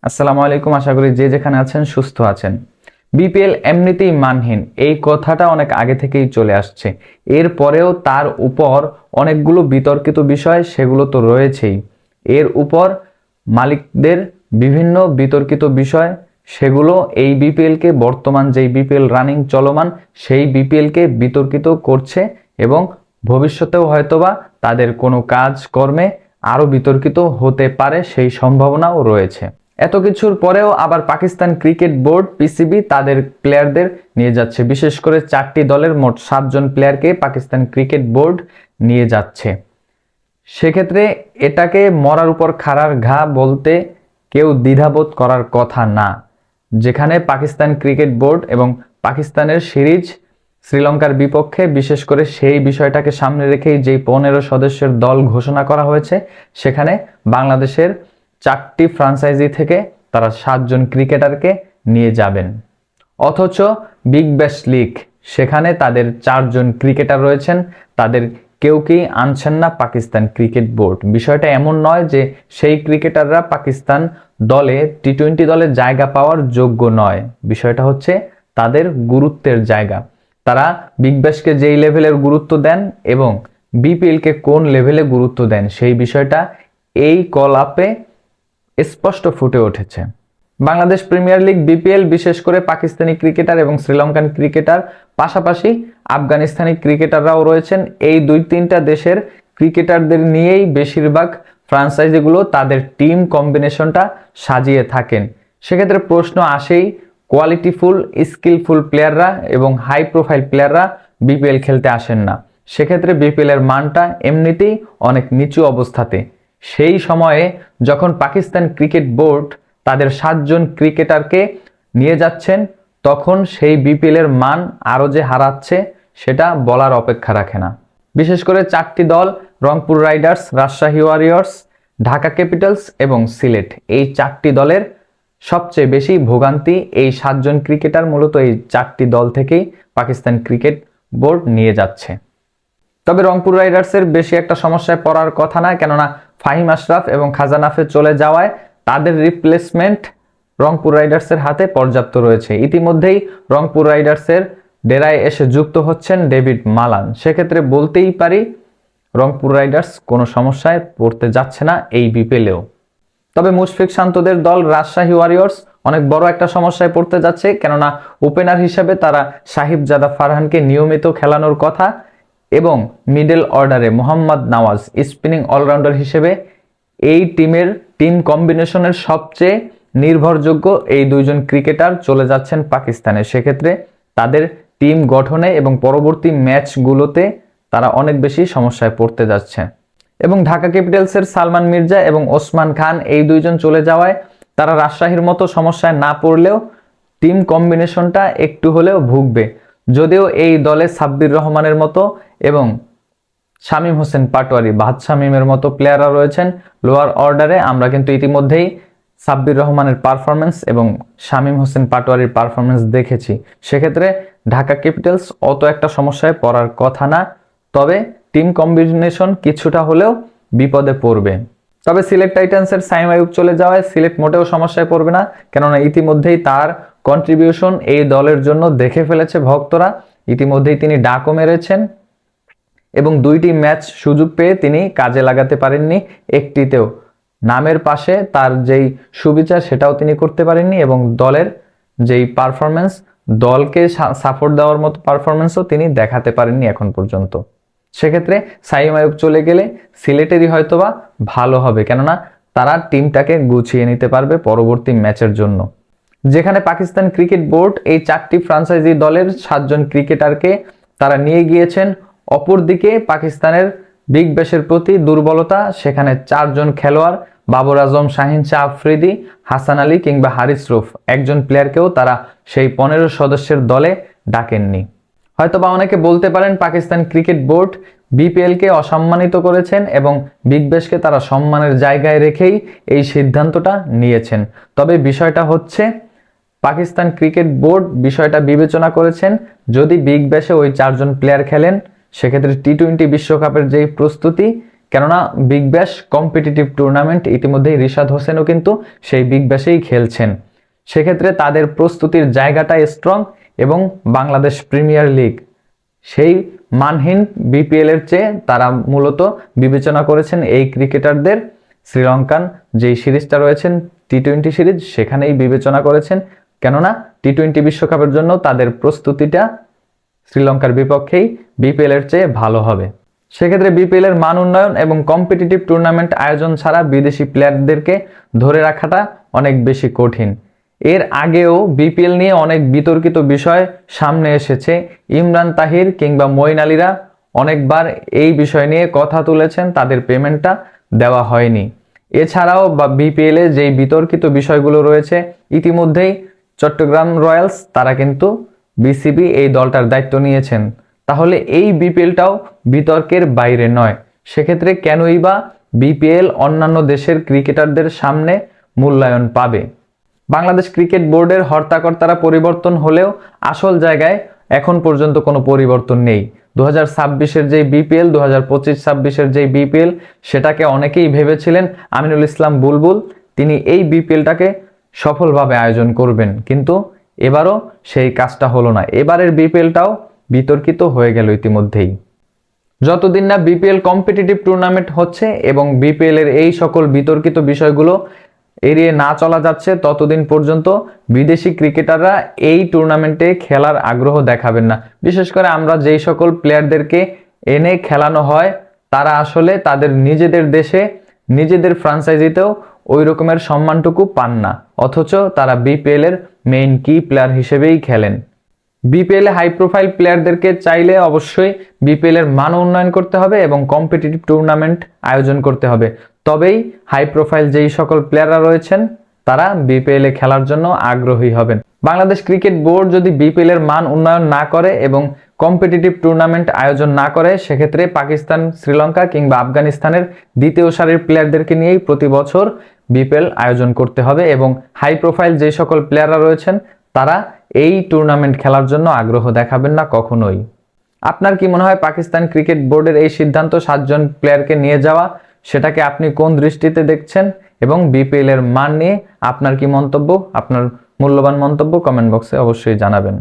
আসসালামু আলাইকুম। আশা করি যে যেখানে আছেন সুস্থ আছেন। বিপিএল এমনিতেই মানহীন, এই কথাটা অনেক আগে থেকেই চলে আসছে। এরপরেও তার উপর অনেকগুলো বিতর্কিত বিষয় সেগুলো তো রয়েছেই। এর উপর মালিকদের বিভিন্ন বিতর্কিত বিষয়, সেগুলো এই বিপিএলকে, বর্তমান যেই বিপিএল রানিং চলমান সেই বিপিএলকে বিতর্কিত করছে এবং ভবিষ্যতেও হয়তোবা তাদের কোনো কাজকর্মে আরও বিতর্কিত হতে পারে, সেই সম্ভাবনাও রয়েছে। এত কিছুর পরেও আবার পাকিস্তান ক্রিকেট বোর্ড পিসিবি তাদের প্লেয়ারদের নিয়ে যাচ্ছে, বিশেষ করে 4টি দলের মোট 7 জন প্লেয়ারকে পাকিস্তান ক্রিকেট বোর্ড নিয়ে যাচ্ছে। সেক্ষেত্রে এটাকে মরার উপর খাড়ার ঘা বলতে কেউ দ্বিধাবোধ করার কথা না। যেখানে পাকিস্তান ক্রিকেট বোর্ড এবং পাকিস্তানের সিরিজ শ্রীলঙ্কার বিপক্ষে, বিশেষ করে সেই বিষয়টাকে সামনে রেখেই যেই 15 সদস্যের দল ঘোষণা করা হয়েছে, সেখানে বাংলাদেশের 4টি ফ্রাঞ্চাইজি থেকে তারা 7 জন ক্রিকেটারকে নিয়ে যাবেন। অথচ বিগ ব্যাশ লিগ সেখানে তাদের 4 জন ক্রিকেটার রয়েছেন, তাদের কেউকেই আনছেন না পাকিস্তান ক্রিকেট বোর্ড। বিষয়টা এমন নয় যে সেই ক্রিকেটাররা পাকিস্তান দলে টি-20 দলে জায়গা পাওয়ার যোগ্য নয়। বিষয়টা হচ্ছে তাদের গুরুত্বের জায়গা। তারা বিগ ব্যাশকে যেই লেভেলের গুরুত্ব দেন এবং বিপিএলকে কোন লেভেলে গুরুত্ব দেন, সেই বিষয়টা এই কল আপে স্পষ্ট ফুটে উঠেছে। বাংলাদেশ প্রিমিয়ার লিগ বিপিএল বিশেষ করে পাকিস্তানি ক্রিকেটার এবং শ্রীলঙ্কান ক্রিকেটার, পাশাপাশি আফগানিস্তানি ক্রিকেটাররাও রয়েছেন। এই 2-3টা দেশের ক্রিকেটারদের নিয়েই বেশিরভাগ ফ্রাঞ্চাইজিগুলো তাদের টিম কম্বিনেশনটা সাজিয়ে থাকেন। সেক্ষেত্রে প্রশ্ন আসেই, কোয়ালিটিফুল স্কিলফুল প্লেয়াররা এবং হাই প্রোফাইল প্লেয়াররা বিপিএল খেলতে আসেন না। সেক্ষেত্রে বিপিএল এর মানটা এমনিতেই অনেক নিচু অবস্থাতে। সেই সময়ে যখন পাকিস্তান ক্রিকেট বোর্ড তাদের 7 জন ক্রিকেটারকে নিয়ে যাচ্ছেন, তখন সেই বিপিএল এর মান আরও যে হারাচ্ছে সেটা বলার অপেক্ষা রাখে না। বিশেষ করে 4টি দল, Rangpur Riders, Rajshahi Warriors, Dhaka Capitals এবং সিলেট, এই 4টি দলের সবচেয়ে বেশি ভোগান্তি এই 7 জন ক্রিকেটার মূলত এই 4টি দল থেকেই পাকিস্তান ক্রিকেট বোর্ড নিয়ে যাচ্ছে। তবে রংপুর রাইডার্সের বেশি একটা সমস্যায় পড়ার কথা না, কেননা ফাহিম আশরাফ এবং খাজানাফে চলে যাওয়ায় তাদের রিপ্লেসমেন্ট রংপুর রাইডার্সের হাতে পর্যাপ্ত রয়েছে। ইতিমধ্যেই রংপুর রাইডার্সের ডেরায় এসে যুক্ত হচ্ছেন ডেভিড মালান। সেক্ষেত্রে বলতেই পারি রংপুর রাইডার্স কোনো সমস্যায় পড়তে যাচ্ছে না এই বিপিএলেও। তবে মুশফিক শান্তদের দল রাজশাহী ওয়ারিয়র্স অনেক বড় একটা সমস্যায় পড়তে যাচ্ছে, কেননা ওপেনার হিসেবে তারা সাহিবজাদা ফারহানকে নিয়মিত খেলানোর কথা এবং মিডল অর্ডারে মোহাম্মদ নওয়াজ স্পিনিং অলরাউন্ডার হিসেবে এই টিম কম্বিনেশনের সবচেয়ে নির্ভরযোগ্য এই 2 জন ক্রিকেটার চলে যাচ্ছেন পাকিস্তানে। সেক্ষেত্রে তাদের টিম গঠনে এবং পরবর্তী ম্যাচগুলোতে তারা অনেক বেশি সমস্যায় পড়তে যাচ্ছে। এবং ঢাকা ক্যাপিটালসের সালমান মির্জা এবং ওসমান খান, এই 2 জন চলে যাওয়ায় তারা রাজশাহীর মতো সমস্যায় না পড়লেও টিম কম্বিনেশনটা একটু হলেও ভুগবে। যদিও এই দলে সাব্বির রহমানের মতো এবং শামীম হোসেন পাটোয়ারি, বাদ শামীমের মতো প্লেয়াররা রয়েছেন লোয়ার অর্ডারে। আমরা কিন্তু ইতিমধ্যেই সাব্বির রহমানের পারফরমেন্স এবং শামীম হোসেন পাটোয়ারির পারফরমেন্স দেখেছি। সেক্ষেত্রে ঢাকা ক্যাপিটালস অত একটা সমস্যায় পড়ার কথা না, তবে টিম কম্বিনেশন কিছুটা হলেও বিপদে পড়বে। তবে সিলেট টাইটান্সের সাইম আইয়ুব চলে যাওয়ায় সিলেট মোটেও সমস্যায় পড়বে না, কেননা ইতিমধ্যেই তার কন্ট্রিবিউশন এই দলের জন্য দেখে ফেলেছে ভক্তরা। ইতিমধ্যেই তিনি ডাকও মেরেছেন এবং 2টি ম্যাচ সুযোগ পেয়ে তিনি কাজে লাগাতে পারেননি, একটিতেও নামের পাশে তার যেই সুবিচার সেটাও তিনি করতে পারেননি এবং দলের যেই পারফরমেন্স, দলকে সাপোর্ট দেওয়ার মতো পারফরমেন্সও তিনি দেখাতে পারেননি এখন পর্যন্ত। সেক্ষেত্রে সাইম আইয়ুব চলে গেলে সিলেটেরই হয়তোবা ভালো হবে, কেননা তারা টিমটাকে গুছিয়ে নিতে পারবে পরবর্তী ম্যাচের জন্য। যেখানে পাকিস্তান ক্রিকেট বোর্ড এই 4টি ফ্রাঞ্চাইজি দলের 7 জন ক্রিকেটারকে তারা নিয়ে গিয়েছেন, অপরদিকে পাকিস্তানের বিগ ব্যাশের প্রতি দুর্বলতা, সেখানে 4 জন খেলোয়াড় বাবর আজম, শাহিন শাহ আফ্রিদি, হাসান আলী কিংবা হারিস রুফ, একজন প্লেয়ারকেও তারা সেই 15 সদস্যের দলে ডাকেননি। হয়তোবা অনেকে বলতে পারেন পাকিস্তান ক্রিকেট বোর্ড বিপিএলকে অসম্মানিত করেছেন এবং বিগ ব্যাশকে তারা সম্মানের জায়গায় রেখেই এই সিদ্ধান্তটা নিয়েছেন। তবে বিষয়টা হচ্ছে পাকিস্তান ক্রিকেট বোর্ড বিষয়টা বিবেচনা করেছেন, যদি বিগ ব্যাশে ওই 4 জন প্লেয়ার খেলেন, সেক্ষেত্রে টি-20 বিশ্বকাপের যেই প্রস্তুতি কেননা বিগ ব্যাশ কম্পিটিটিভ টুর্নামেন্ট, ইতিমধ্যেই রিশাদ হোসেনও কিন্তু সেই বিগ ব্যাশেই খেলছেন। সেক্ষেত্রে তাদের প্রস্তুতির জায়গাটা স্ট্রং এবং বাংলাদেশ প্রিমিয়ার লিগ সেই মানহীন বিপিএল এর চেয়ে তারা মূলত বিবেচনা করেছেন এই ক্রিকেটারদের শ্রীলঙ্কান যেই সিরিজটা রয়েছেন টি-20 সিরিজ, সেখানেই বিবেচনা করেছেন, কেননা টি-20 বিশ্বকাপের জন্য তাদের প্রস্তুতিটা শ্রীলঙ্কার বিপক্ষেই বিপিএল এর চেয়ে ভালো হবে। সেক্ষেত্রে বিপিএল এর মান উন্নয়ন এবং কম্পিটিটিভ টুর্নামেন্ট আয়োজন ছাড়া বিদেশি প্লেয়ারদেরকে ধরে রাখাটা অনেক বেশি কঠিন। এর আগেও বিপিএল নিয়ে অনেক বিতর্কিত বিষয় সামনে এসেছে। ইমরান তাহির কিংবা মঈন আলীরা অনেকবার এই বিষয় নিয়ে কথা তুলেছেন, তাদের পেমেন্টটা দেওয়া হয়নি। এছাড়াও বিপিএল এ যেই বিতর্কিত বিষয়গুলো রয়েছে, ইতিমধ্যেই চট্টগ্রাম রয়্যালস তারা কিন্তু বিসিবি এই দলটার দায়িত্ব নিয়েছেন। তাহলে এই বিপিএলটাও বিতর্কের বাইরে নয়। সেক্ষেত্রে কেনই বা বিপিএল অন্যান্য দেশের ক্রিকেটারদের সামনে মূল্যায়ন পাবে? বাংলাদেশ ক্রিকেট বোর্ডের হর্তাকর্তারা পরিবর্তন হলেও আসল জায়গায় এখন পর্যন্ত কোনো পরিবর্তন নেই। 2026-এর যেই বিপিএল, 2025-26-এর যেই বিপিএল, সেটাকে অনেকেই ভেবেছিলেন আমিনুল ইসলাম বুলবুল তিনি এই বিপিএলটাকে সফলভাবে আয়োজন করবেন, কিন্তু এবারও সেই কাজটা হলো না। এবারের বিপিএলটাও বিতর্কিত হয়ে গেল ইতিমধ্যেই। যতদিন না বিপিএল কম্পিটিটিভ টুর্নামেন্ট হচ্ছে এবং বিপিএল এর এই সকল বিতর্কিত বিষয়গুলো এড়িয়ে না চলা যাচ্ছে, ততদিন পর্যন্ত বিদেশি ক্রিকেটাররা এই টুর্নামেন্টে খেলার আগ্রহ দেখাবেন না। বিশেষ করে আমরা যেই সকল প্লেয়ারদেরকে এনে খেলানো হয় তারা আসলে তাদের নিজেদের দেশে নিজেদের ফ্রাঞ্চাইজিতেও ওই রকমের সম্মানটুকু পান না, অথচ তারা বিপিএল এর মেইন কি প্লেয়ার হিসেবেই খেলেন। বিপিএল এ হাই প্রোফাইল প্লেয়ারদেরকে চাইলে অবশ্যই বিপিএল এর মান উন্নয়ন করতে হবে এবং কম্পিটিটিভ টুর্নামেন্ট আয়োজন করতে হবে, তবেই হাই প্রোফাইল যেই সকল প্লেয়াররা রয়েছেন তারা বিপিএল এ খেলার জন্য আগ্রহী হবেন। বাংলাদেশ ক্রিকেট বোর্ড যদি বিপিএল এর মান উন্নয়ন না করে এবং কম্পিটিটিভ টুর্নামেন্ট আয়োজন না করে, সেক্ষেত্রে পাকিস্তান, শ্রীলঙ্কা কিংবা আফগানিস্তানের দ্বিতীয় সারির প্লেয়ারদেরকে নিয়েই প্রতি বছর বিপিএল আয়োজন করতে হবে এবং হাই প্রোফাইল যে সকল প্লেয়াররা রয়েছেন তারা এই টুর্নামেন্ট খেলার জন্য আগ্রহ দেখাবেন না কখনোই। আপনার কি মনে হয় পাকিস্তান ক্রিকেট বোর্ডের এই সিদ্ধান্ত 7 জন প্লেয়ারকে নিয়ে যাওয়া, সেটাকে আপনি কোন দৃষ্টিতে দেখছেন এবং বিপিএল এর মান নিয়ে আপনার কি মন্তব্য? আপনার মূল্যবান মন্তব্য কমেন্ট বক্সে অবশ্যই জানাবেন।